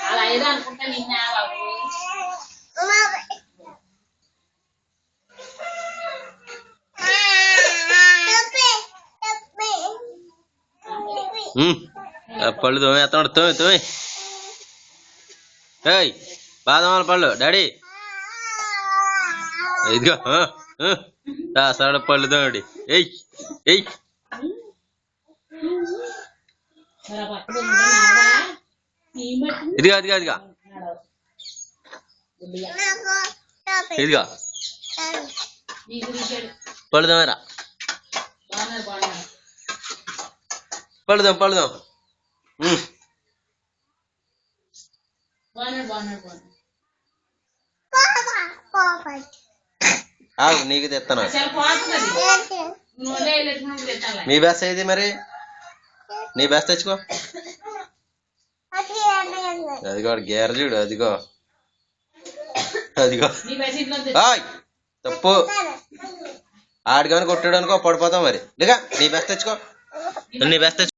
అలా ఏదో అనుకుంటా నిన్నా బాబు పళ్ళు తోమేస్తాడు తోమి ఏయ్ బాదమాల పళ్ళు డాడీ ఇదిగో సరడ పళ్ళు తోడి ఎయ్ ఎయ్ ఇదిగా ఇదిగా ఇదిగా ఇదిగా పళ్ళు తోమేరా పళ్ళుదాం ఆగు నీకు తెస్తాను మీ బెస్ట్ ఏది మరి నీ బెస్ట్ తెచ్చుకో అదిగో గేర చూడు అదిగో తప్పు ఆడిగాని కొట్టాడు అనుకో పడిపోతాం మరి లేక నీ బెస్ట్ తెచ్చుకో నీ బెస్ట్ తెచ్చుకో